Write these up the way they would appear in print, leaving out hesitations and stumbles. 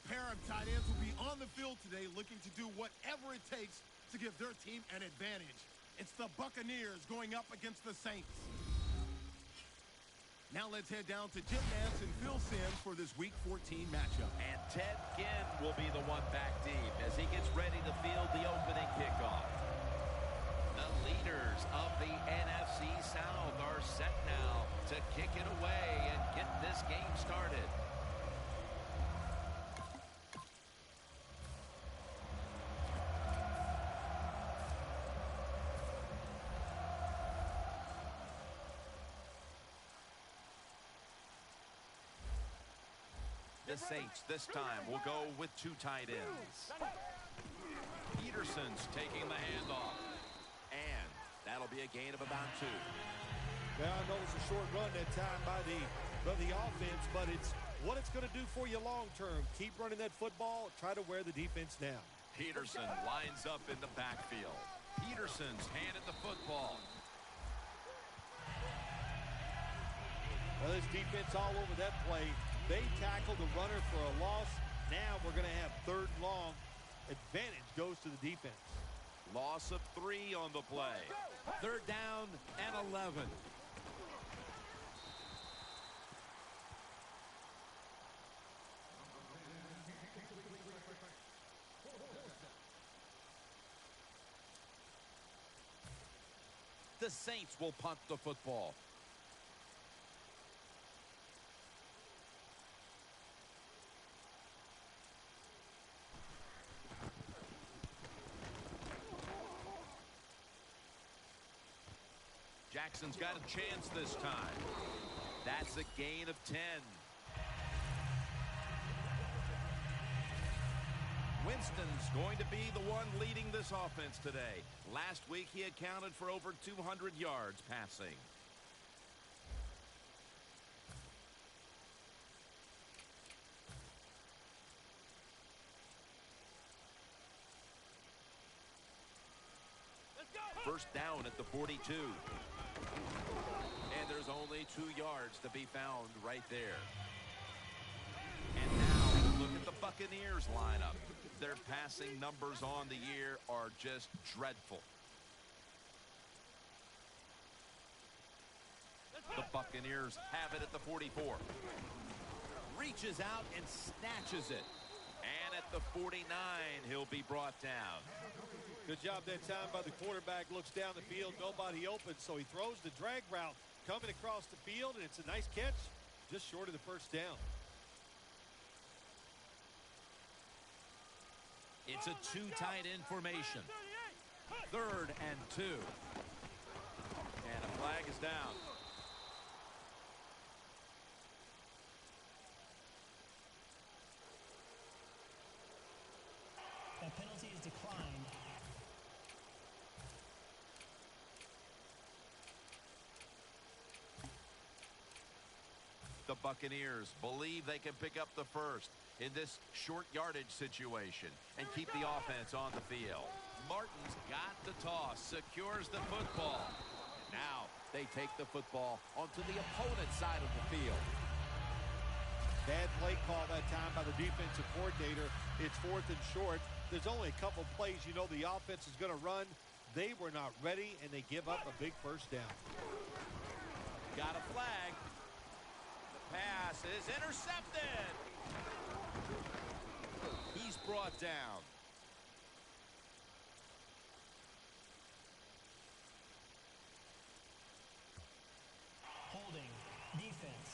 pair of tight ends will be on the field today looking to do whatever it takes to give their team an advantage. It's the Buccaneers going up against the Saints. Now let's head down to Jim Nantz and Phil Simms for this Week 14 matchup. And Ted Ginn will be the one back deep as he gets ready to field the opening kickoff. The leaders of the NFC South are set now to kick it away and get this game started. The Saints this time will go with two tight ends. Peterson's taking the handoff. And that'll be a gain of about 2. Well, I know it's a short run that time by the offense, but it's what it's going to do for you long term. Keep running that football. Try to wear the defense down. Peterson lines up in the backfield. Peterson's handed the football. Well, this defense all over that play. They tackled the runner for a loss. Now we're going to have 3rd and long. Advantage goes to the defense. Loss of 3 on the play. 3rd down and 11. The Saints will punt the football. Jackson's got a chance this time. That's a gain of 10. Winston's going to be the one leading this offense today. Last week he accounted for over 200 yards passing. First down at the 42. And there's only 2 yards to be found right there. And now look at the Buccaneers lineup. Their passing numbers on the year are just dreadful. The Buccaneers have it at the 44. Reaches out and snatches it. And at the 49, he'll be brought down. Good job that time by the quarterback. Looks down the field, nobody open, so he throws the drag route coming across the field, and it's a nice catch just short of the first down. It's a 2 tight end formation. 3rd and 2. And a flag is down. That penalty is declined. The Buccaneers believe they can pick up the first in this short yardage situation and keep the offense on the field. Martin's got the toss, secures the football. And now they take the football onto the opponent's side of the field. Bad play call that time by the defensive coordinator. It's 4th and short. There's only a couple plays you know the offense is going to run. They were not ready, and they give up a big first down. Got a flag. The pass is intercepted. He's brought down. Holding. Defense.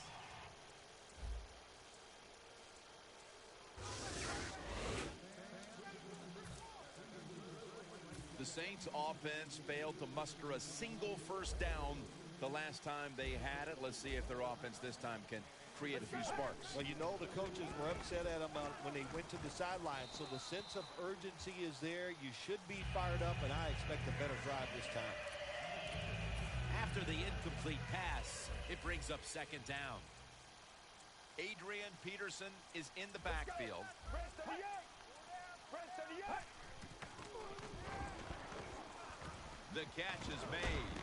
The Saints offense failed to muster a single first down the last time they had it. Let's see if their offense this time can create a few sparks. Well, you know the coaches were upset at them when they went to the sideline, so the sense of urgency is there. You should be fired up, and I expect a better drive this time. After the incomplete pass, it brings up 2nd down. Adrian Peterson is in the backfield. The catch is made.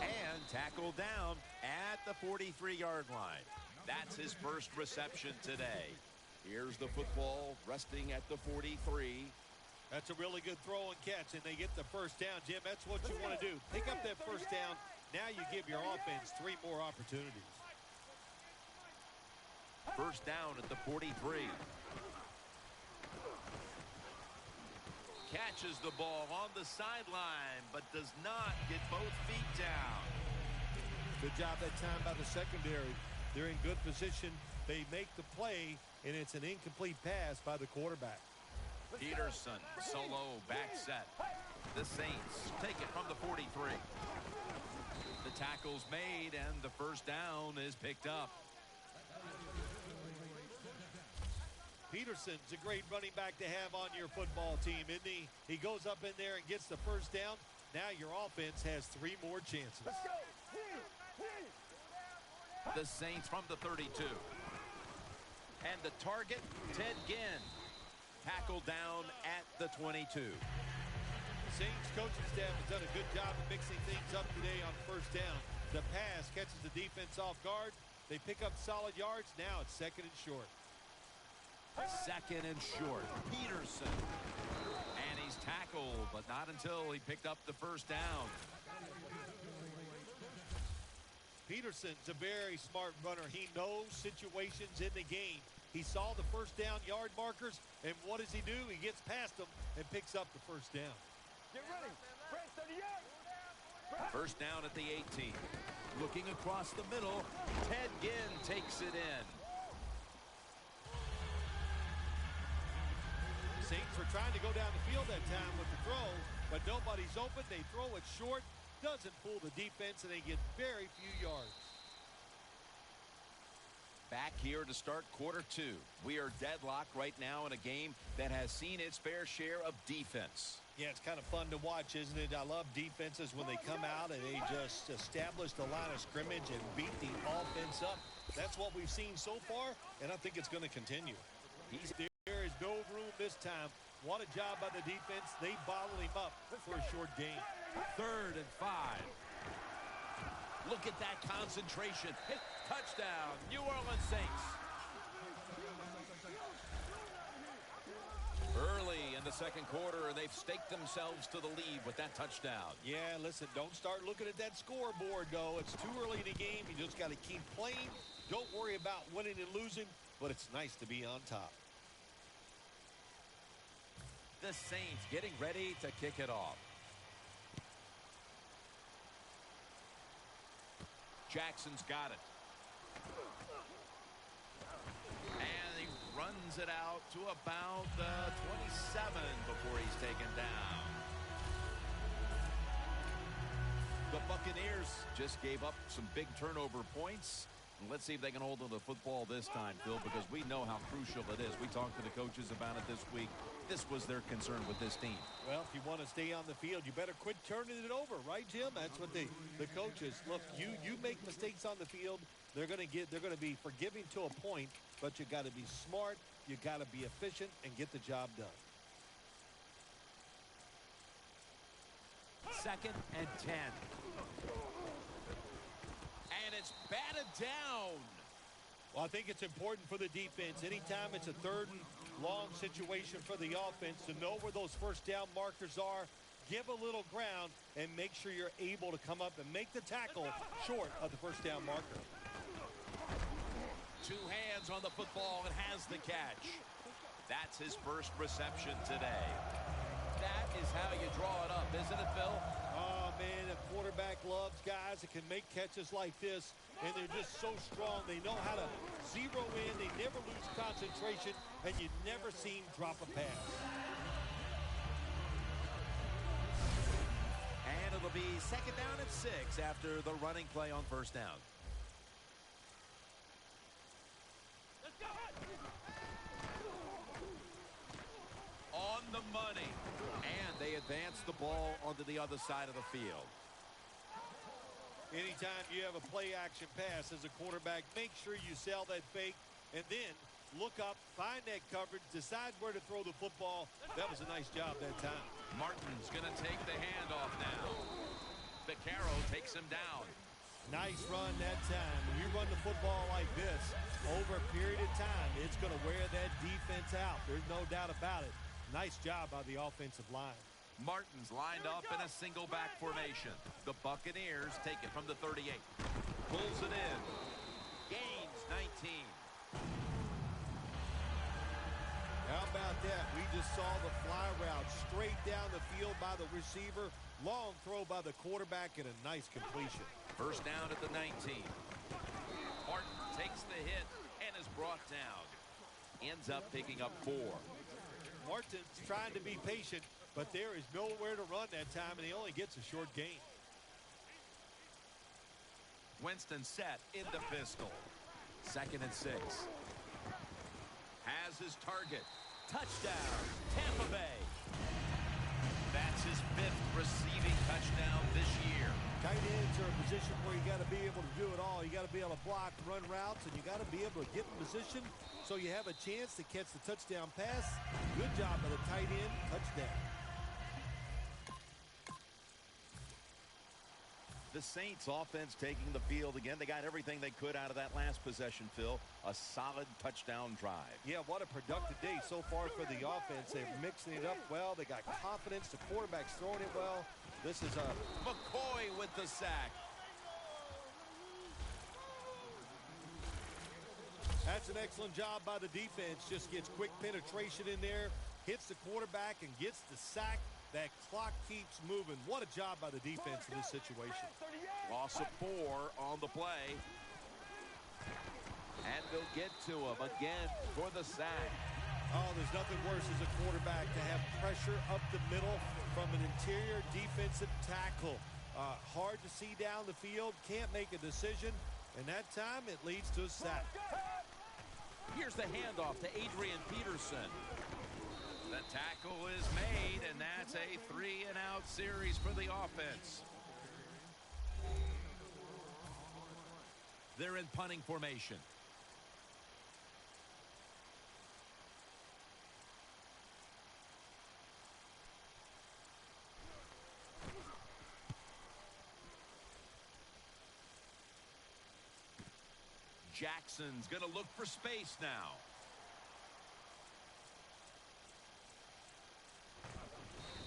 And tackled down at the 43-yard line. That's his first reception today. Here's the football resting at the 43. That's a really good throw and catch, and they get the first down. Jim, that's what you want to do. Pick up that first down. Now you give your offense 3 more opportunities. First down at the 43. Catches the ball on the sideline, but does not get both feet down. Good job that time by the secondary. They're in good position. They make the play, and it's an incomplete pass by the quarterback. Peterson, solo, back set. The Saints take it from the 43. The tackle's made, and the first down is picked up. Peterson's a great running back to have on your football team, isn't he? He goes up in there and gets the first down. Now your offense has 3 more chances. The Saints from the 32. And the target, Ted Ginn. Tackled down at the 22. The Saints coaching staff has done a good job of mixing things up today on first down. The pass catches the defense off guard. They pick up solid yards. Now it's 2nd and short. 2nd and short. Peterson. And he's tackled, but not until he picked up the first down. Peterson's a very smart runner. He knows situations in the game. He saw the first down yard markers, and what does he do? He gets past them and picks up the first down. Get ready. Press 38. First down at the 18. Looking across the middle, Ted Ginn takes it in. Saints were trying to go down the field that time with the throw, but nobody's open. They throw it short, doesn't fool the defense, and they get very few yards. Back here to start quarter 2. We are deadlocked right now in a game that has seen its fair share of defense. Yeah, it's kind of fun to watch, isn't it? I love defenses when they come out and they just establish the line of scrimmage and beat the offense up. That's what we've seen so far, and I think it's going to continue. There is no room this time. What a job by the defense. They bottle him up for a short gain. 3rd and 5. Look at that concentration. Hit, touchdown, New Orleans Saints. Early in the 2nd quarter, they've staked themselves to the lead with that touchdown. Yeah, listen, don't start looking at that scoreboard, though. It's too early in the game. You just got to keep playing. Don't worry about winning and losing, but it's nice to be on top. The Saints getting ready to kick it off. Jackson's got it. And he runs it out to about 27 before he's taken down. The Buccaneers just gave up some big turnover points. And let's see if they can hold on to the football this time, Phil, because we know how crucial it is. We talked to the coaches about it this week. This was their concern with this team. Well, if you want to stay on the field, you better quit turning it over, right, Jim? That's what the coaches look. You make mistakes on the field, they're going to be forgiving to a point, but you got to be smart, you got to be efficient, and get the job done. 2nd and 10. And it's batted down. Well, I think it's important for the defense. Anytime it's a 3rd and long situation for the offense to know where those first down markers are, give a little ground, and make sure you're able to come up and make the tackle short of the first down marker. 2 hands on the football and has the catch. That's his first reception today. That is how you draw it up, isn't it, Phil? Oh, man, a quarterback loves guys that can make catches like this, and they're just so strong. They know how to zero in. They never lose concentration, and you never see him drop a pass. And it'll be 2nd down and 6 after the running play on first down. On the money. And they advance the ball onto the other side of the field. Anytime you have a play-action pass as a quarterback, make sure you sell that fake, and then look up, find that coverage, decide where to throw the football. That was a nice job that time. Martin's going to take the handoff now. Vaccaro takes him down. Nice run that time. When you run the football like this, over a period of time, it's going to wear that defense out. There's no doubt about it. Nice job by the offensive line. Martin's lined up in a single back formation. The Buccaneers take it from the 38. Pulls it in. Gains 19. How about that? We just saw the fly route straight down the field by the receiver. Long throw by the quarterback and a nice completion. First down at the 19. Martin takes the hit and is brought down. Ends up picking up 4. Martin's trying to be patient, but there is nowhere to run that time, and he only gets a short gain. Winston set in the pistol. 2nd and 6. Has his target. Touchdown, Tampa Bay. That's his 5th receiving touchdown this year. Tight ends are a position where you got to be able to do it all. You got to be able to block, run routes, and you got to be able to get in position so you have a chance to catch the touchdown pass. Good job by the tight end. Touchdown. The Saints offense taking the field again. They got everything they could out of that last possession, Phil. A solid touchdown drive. Yeah, what a productive day so far for the offense. They're mixing it up well. They got confidence. The quarterback's throwing it well. This is a McCoy with the sack. That's an excellent job by the defense. Just gets quick penetration in there, hits the quarterback, and gets the sack. That clock keeps moving. What a job by the defense in this situation. Loss of 4 on the play. And they'll get to him again for the sack. Oh, there's nothing worse as a quarterback to have pressure up the middle from an interior defensive tackle. Hard to see down the field, can't make a decision, and that time it leads to a sack. Here's the handoff to Adrian Peterson. The tackle is made, and that's a 3-and-out series for the offense. They're in punting formation. Jackson's going to look for space now.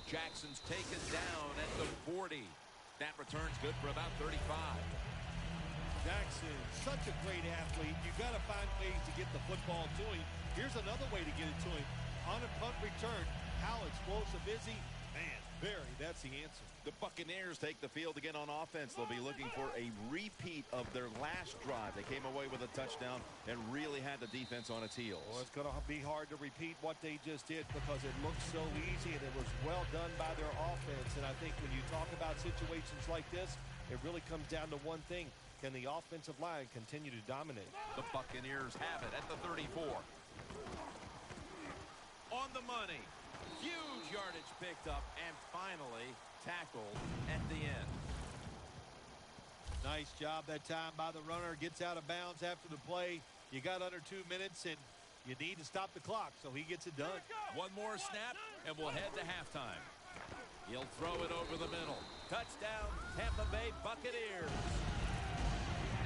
Jackson's taken down at the 40. That return's good for about 35. Jackson, such a great athlete. You got to find ways to get the football to him. Here's another way to get it to him. On a punt return, how explosive is he? Man, that's the answer. The Buccaneers take the field again on offense. They'll be looking for a repeat of their last drive. They came away with a touchdown and really had the defense on its heels. Well, it's going to be hard to repeat what they just did because it looked so easy and it was well done by their offense. And I think when you talk about situations like this, it really comes down to one thing. Can the offensive line continue to dominate? The Buccaneers have it at the 34. On the money. Huge yardage picked up and finally tackled at the end. Nice job that time by the runner. Gets out of bounds after the play. You got under 2 minutes and you need to stop the clock, so he gets it done. One more snap and we'll head to halftime. He'll throw it over the middle. Touchdown, Tampa Bay Buccaneers.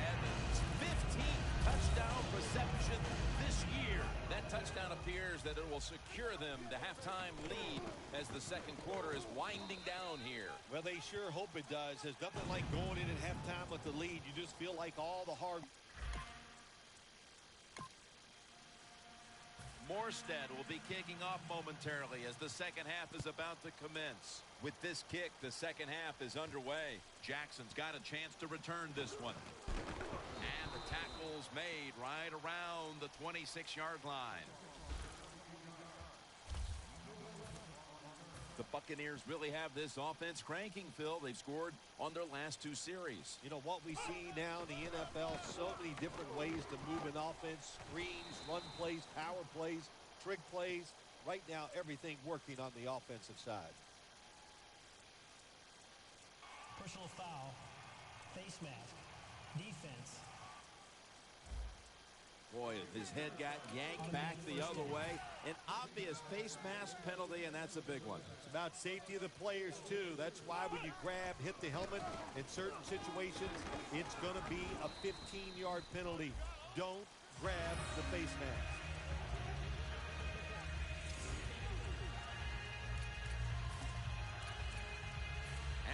Evans, 15th touchdown reception this year. That touchdown appears that it will secure them to halftime lead as the second quarter is winding down here. Well, they sure hope it does. There's nothing like going in at halftime with the lead. You just feel like all the hard... Morstead will be kicking off momentarily as the second half is about to commence. With this kick, the second half is underway. Jackson's got a chance to return this one. And the tackle's made right around the 26-yard line. The Buccaneers really have this offense cranking, Phil. They've scored on their last 2 series. You know, what we see now in the NFL, so many different ways to move an offense. Screens, run plays, power plays, trick plays. Right now, everything working on the offensive side. Personal foul. Face mask. Defense. Boy, his head got yanked back the other way. An obvious face mask penalty, and that's a big one. It's about safety of the players, too. That's why when you grab, hit the helmet, in certain situations, it's going to be a 15-yard penalty. Don't grab the face mask.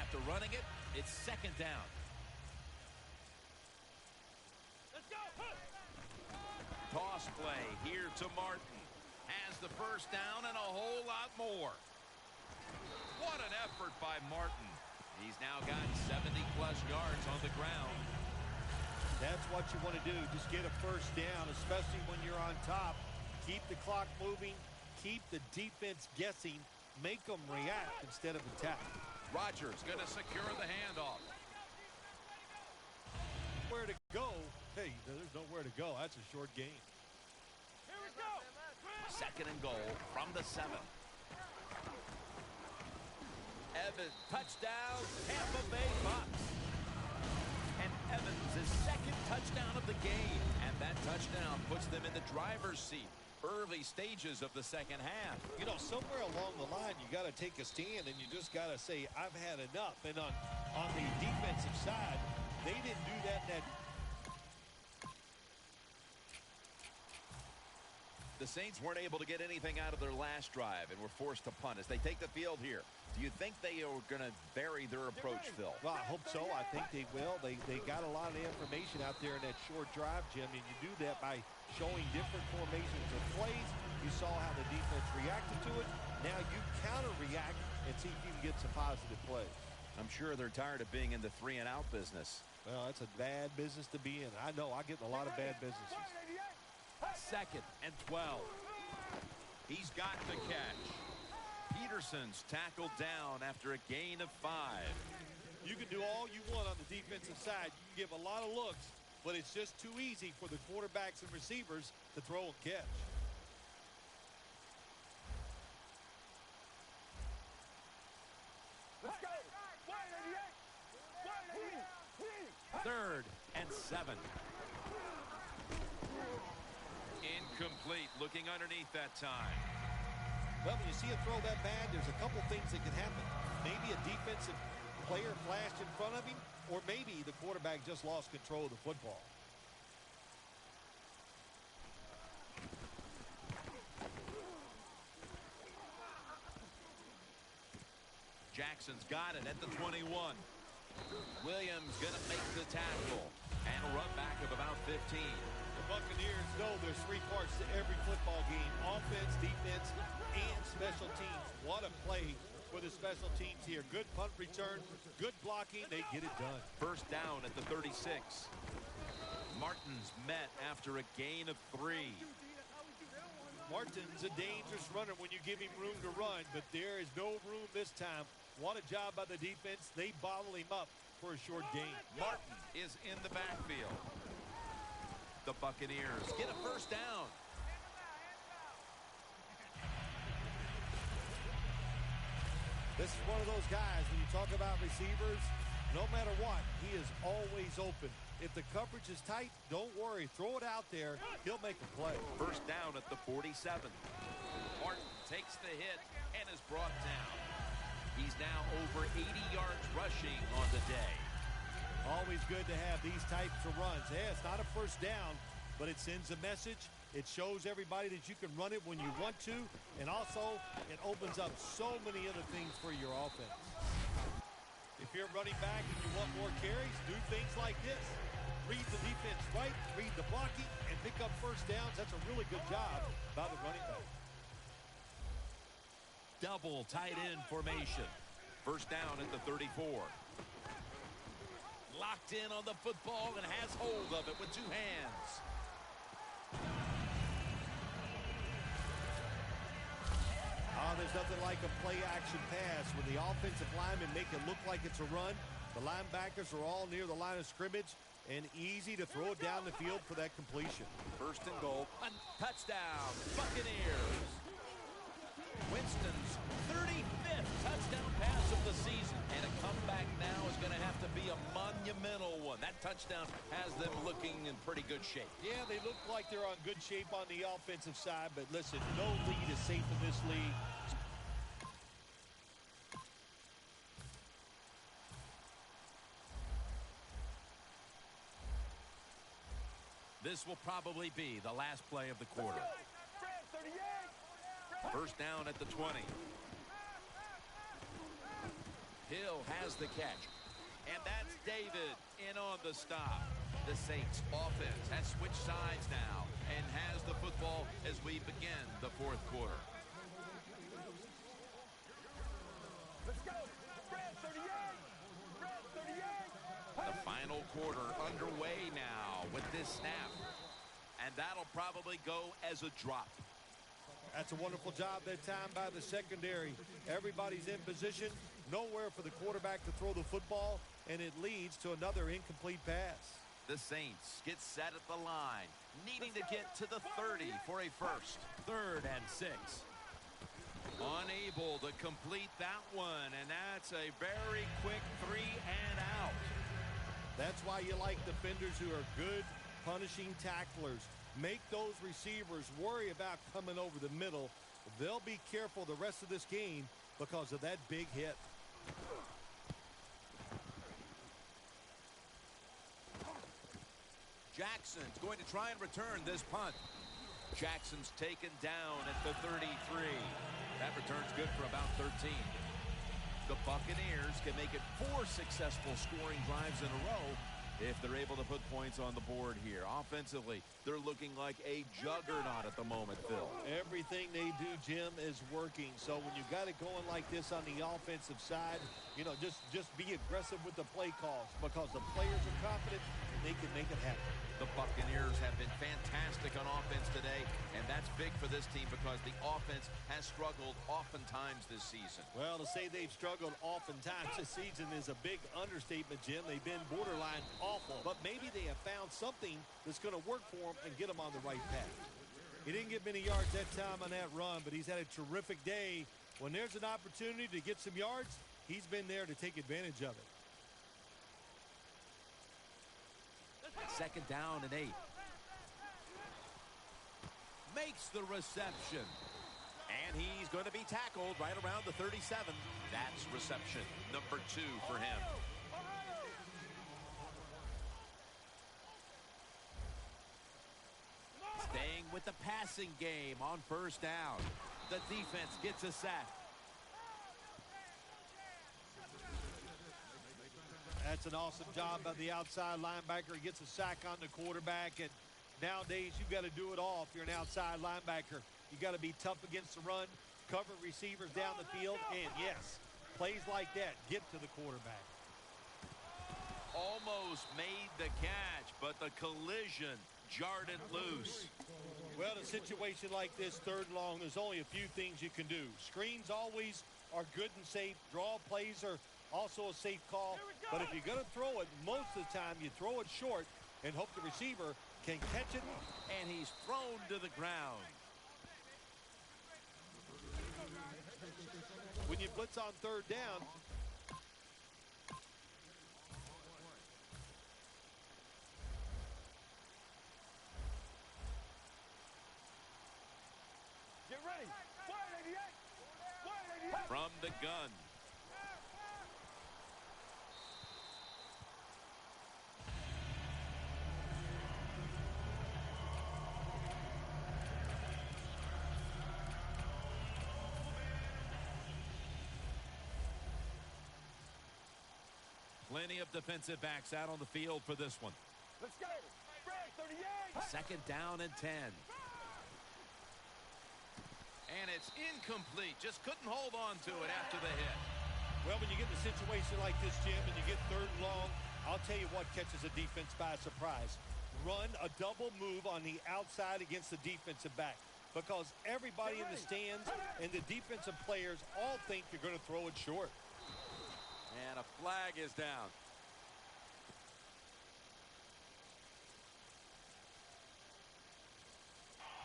After running it, it's second down. Toss play here to Martin. Has the first down and a whole lot more. What an effort by Martin. He's now got 70-plus yards on the ground. That's what you want to do. Just get a first down, especially when you're on top. Keep the clock moving. Keep the defense guessing. Make them react instead of attack. Rodgers going to secure the handoff. Where to go? Hey, there's nowhere to go. That's a short game. Here we go. Second and goal from the 7. Evans, touchdown, Tampa Bay Bucs. And Evans' second touchdown of the game. And that touchdown puts them in the driver's seat. Early stages of the second half. You know, somewhere along the line, you got to take a stand, and you just got to say, I've had enough. And on the defensive side, they didn't do that in that. The Saints weren't able to get anything out of their last drive and were forced to punt as they take the field here. Do you think they are going to vary their approach, Phil? Well, I hope so. I think they will. They got a lot of information out there in that short drive, Jim, and you do that by showing different formations of plays. You saw how the defense reacted to it. Now you counter-react and see if you can get some positive plays. I'm sure they're tired of being in the 3-and-out business. Well, that's a bad business to be in. I know. I get in a lot of bad businesses. Second and 12. He's got the catch. Peterson's tackled down after a gain of 5. You can do all you want on the defensive side. You can give a lot of looks, but it's just too easy for the quarterbacks and receivers to throw and catch. Let's go. Third and 7. Incomplete. Looking underneath that time. Well, when you see a throw that bad, there's a couple things that can happen. Maybe a defensive player flashed in front of him, or maybe the quarterback just lost control of the football. Jackson's got it at the 21. Williams going to make the tackle and a run back of about 15. The Buccaneers know there's 3 parts to every football game: offense, defense, and special teams. What a play for the special teams here. Good punt return, good blocking. They get it done. First down at the 36. Martin's met after a gain of 3. Martin's a dangerous runner when you give him room to run, but there is no room this time. What a job by the defense. They bottle him up for a short gain. Martin is in the backfield. The Buccaneers get a first down. This is one of those guys, when you talk about receivers, no matter what, he is always open. If the coverage is tight, don't worry. Throw it out there. He'll make a play. First down at the 47. Martin takes the hit and is brought down. He's now over 80 yards rushing on the day. Always good to have these types of runs. Yeah, it's not a first down, but it sends a message. It shows everybody that you can run it when you want to, and also it opens up so many other things for your offense. If you're running back and you want more carries, do things like this. Read the defense right, read the blocking, and pick up first downs. That's a really good job by the running back. Double tight end formation. First down at the 34. Locked in on the football and has hold of it with 2 hands. There's nothing like a play-action pass. When the offensive linemen make it look like it's a run, the linebackers are all near the line of scrimmage, and easy to throw it down the field for that completion. First and goal. A touchdown. Buccaneers. Winston's 35th touchdown pass of the season. And a comeback now is going to have to be a monumental one. That touchdown has them looking in pretty good shape. Yeah, they look like they're on good shape on the offensive side, but listen, no lead is safe in this league. This will probably be the last play of the quarter. First down at the 20. Hill has the catch. And that's David in on the stop. The Saints offense has switched sides now and has the football as we begin the fourth quarter. Let's go. Red 38. Red 38. The final quarter underway now with this snap. And that'll probably go as a drop. That's a wonderful job that time by the secondary. Everybody's in position. Nowhere for the quarterback to throw the football, and it leads to another incomplete pass. The Saints get set at the line, needing to get to the 30 for a first. 3rd and 6. Unable to complete that one, and that's a very quick 3 and out. That's why you like defenders who are good punishing tacklers. Make those receivers worry about coming over the middle. They'll be careful the rest of this game because of that big hit. Jackson's going to try and return this punt. Jackson's taken down at the 33. That return's good for about 13. The Buccaneers can make it 4 successful scoring drives in a row if they're able to put points on the board here. Offensively, they're looking like a juggernaut at the moment, Phil. Everything they do, Jim, is working. So when you got it going like this on the offensive side, you know, just be aggressive with the play calls because the players are confident and they can make it happen. The Buccaneers have been fantastic on offense today, and that's big for this team because the offense has struggled oftentimes this season. Well, to say they've struggled oftentimes this season is a big understatement, Jim. They've been borderline awful, but maybe they have found something that's going to work for them and get them on the right path. He didn't get many yards that time on that run, but he's had a terrific day. When there's an opportunity to get some yards, he's been there to take advantage of it. 2nd down and 8. Makes the reception. And he's going to be tackled right around the 37. That's reception number 2 for him. Staying with the passing game on 1st down. The defense gets a sack. That's an awesome job by the outside linebacker. He gets a sack on the quarterback, and nowadays you've got to do it all if you're an outside linebacker. You've got to be tough against the run, cover receivers down the field, and yes, plays like that get to the quarterback. Almost made the catch, but the collision jarred it loose. Well, in a situation like this, 3rd and long, there's only a few things you can do. Screens always are good and safe. Draw plays are also a safe call, but if you're going to throw it, most of the time you throw it short and hope the receiver can catch it. And he's thrown to the ground. When you blitz on 3rd down, Get ready. 188. 188. From the gun. Plenty of defensive backs out on the field for this one. Let's go. Red 38. 2nd down and 10. And it's incomplete. Just couldn't hold on to it after the hit. well, when you get in a situation like this, Jim, and you get 3rd and long, I'll tell you what catches a defense by surprise. Run a double move on the outside against the defensive back, because everybody in the stands and the defensive players all think you're going to throw it short. And a flag is down.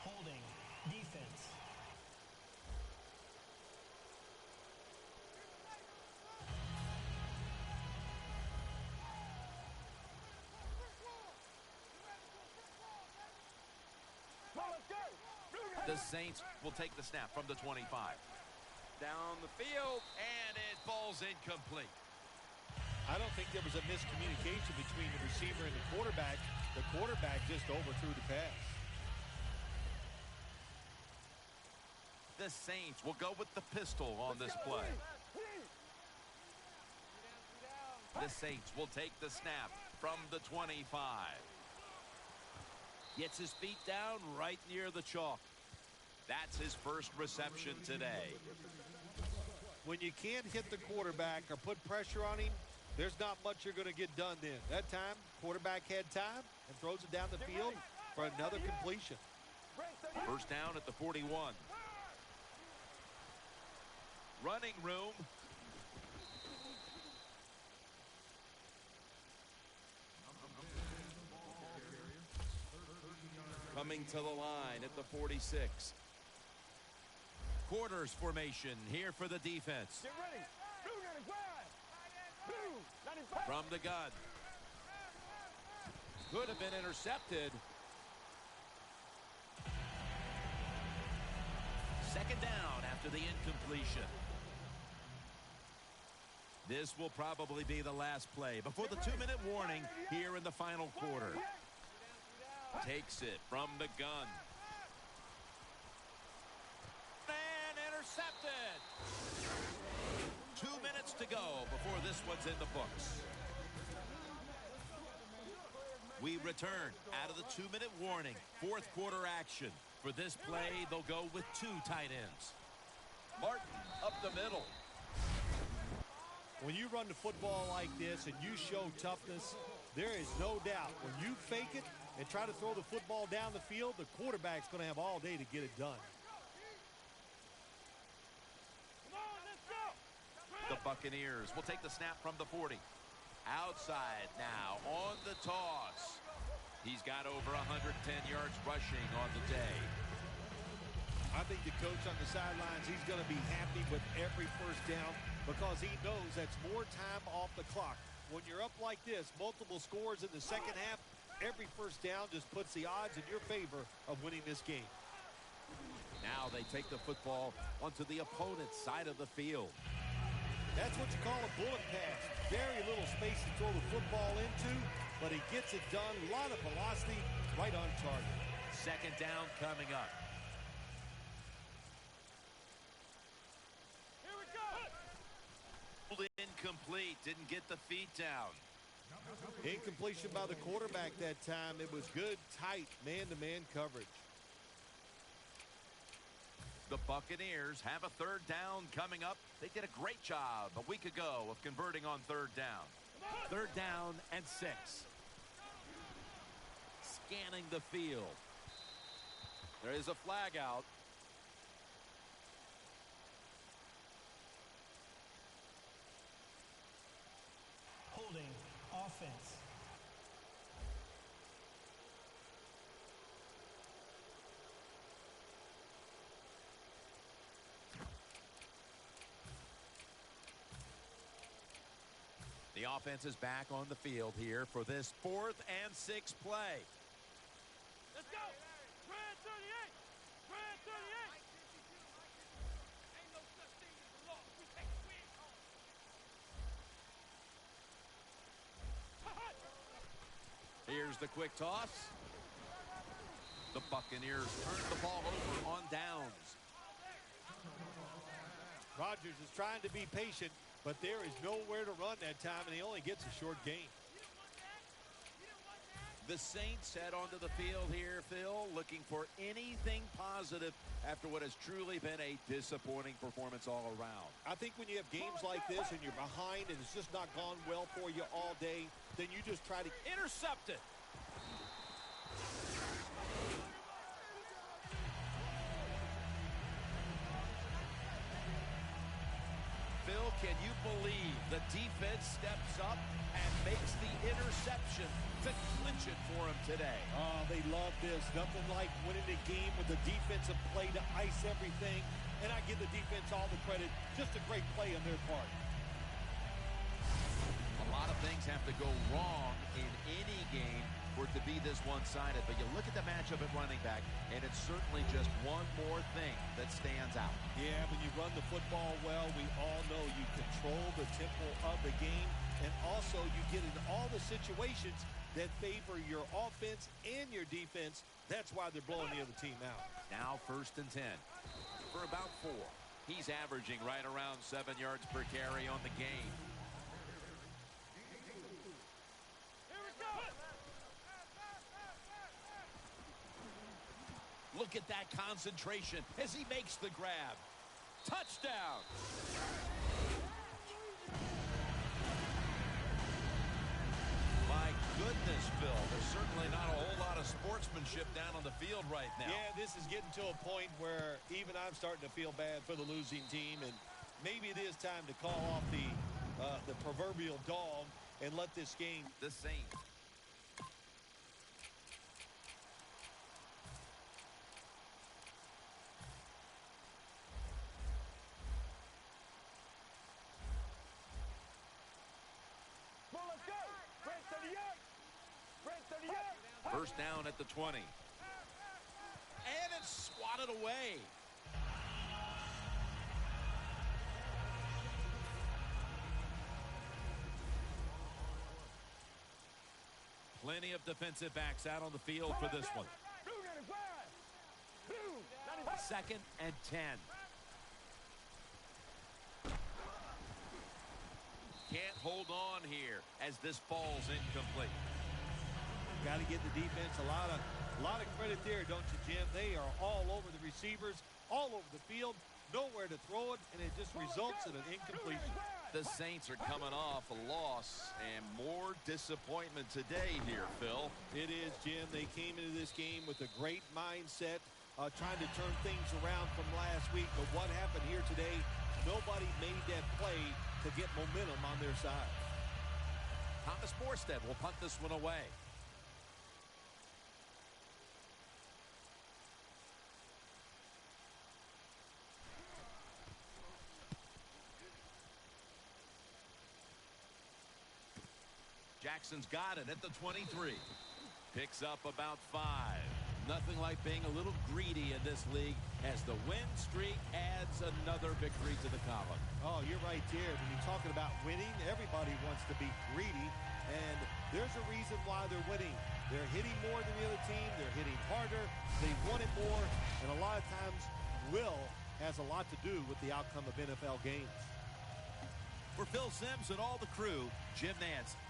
Holding. Defense. The Saints will take the snap from the 25. Down the field. And it falls incomplete. I don't think there was a miscommunication between the receiver and the quarterback. The quarterback just overthrew the pass. The Saints will go with the pistol on this play. The Saints will take the snap from the 25. Gets his feet down right near the chalk. That's his first reception today. When you can't hit the quarterback or put pressure on him, there's not much you're going to get done then. That time, quarterback had time and throws it down the field for another completion. First down at the 41. Running room. Coming to the line at the 46. Quarters formation here for the defense. Get ready. Blue 95. Blue 95. From the gun. Could have been intercepted. Second down after the incompletion. This will probably be the last play before the 2-minute warning here in the final quarter. Takes it from the gun. And intercepted. 2 minutes to go before this one's in the books. We return out of the 2-minute warning. Fourth quarter action. For this play, they'll go with 2 tight ends. Martin up the middle. When you run the football like this and you show toughness, there is no doubt when you fake it and try to throw the football down the field, the quarterback's going to have all day to get it done. The Buccaneers will take the snap from the 40. Outside now on the toss. He's got over 110 yards rushing on the day. I think the coach on the sidelines, he's going to be happy with every first down because he knows that's more time off the clock. When you're up like this, multiple scores in the second half, every first down just puts the odds in your favor of winning this game. Now they take the football onto the opponent's side of the field. That's what you call a bullet pass. Very little space to throw the football into, but he gets it done. A lot of velocity, right on target. Second down coming up. Here we go. Incomplete. Didn't get the feet down. Incompletion by the quarterback that time. It was good, tight, man-to-man coverage. The Buccaneers have a third down coming up. They did a great job a week ago of converting on third down. Third down and 6. Scanning the field. There is a flag out. Holding offense. The offense is back on the field here for this 4th and 6 play. Let's go. Red 38. Red 38. Ain't no such thing as a loss. We take the win home. Here's the quick toss. The Buccaneers turn the ball over on downs. Rodgers is trying to be patient, but there is nowhere to run that time, and he only gets a short gain. The Saints head onto the field here, Phil, looking for anything positive after what has truly been a disappointing performance all around. I think when you have games like this and you're behind and it's just not gone well for you all day, then you just try to Intercept it. Phil, can you believe the defense steps up and makes the interception to clinch it for him today? Oh, they love this. Nothing like winning the game with the defensive play to ice everything. And I give the defense all the credit. Just a great play on their part. A lot of things have to go wrong in any game for it to be this one-sided. But you look at the matchup at running back, and it's certainly just one more thing that stands out. Yeah, when you run the football well, we all know you control the tempo of the game, and also you get in all the situations that favor your offense and your defense. That's why they're blowing the other team out. Now 1st and 10 for about 4. He's averaging right around 7 yards per carry on the game. Look at that concentration as he makes the grab. Touchdown! My goodness, Phil, there's certainly not a whole lot of sportsmanship down on the field right now. Yeah, this is getting to a point where even I'm starting to feel bad for the losing team, and maybe it is time to call off the proverbial dog and let this game. The Saints. First down at the 20. And it's swatted away. Plenty of defensive backs out on the field for this one. 2nd and 10. Can't hold on here as this falls incomplete. Got to give the defense a lot of credit there, don't you, Jim? They are all over the receivers, all over the field, nowhere to throw it, and it just results in an incompletion. The Saints are coming off a loss and more disappointment today here, Phil. It is, Jim. They came into this game with a great mindset, trying to turn things around from last week. But what happened here today, nobody made that play to get momentum on their side. Thomas Morstead will punt this one away. Jackson's got it at the 23. Picks up about 5. Nothing like being a little greedy in this league as the win streak adds another victory to the column. Oh, you're right there. When you're talking about winning, everybody wants to be greedy, and there's a reason why they're winning. They're hitting more than the other team. They're hitting harder. They want it more, and a lot of times will has a lot to do with the outcome of NFL games. For Phil Simms and all the crew, Jim Nance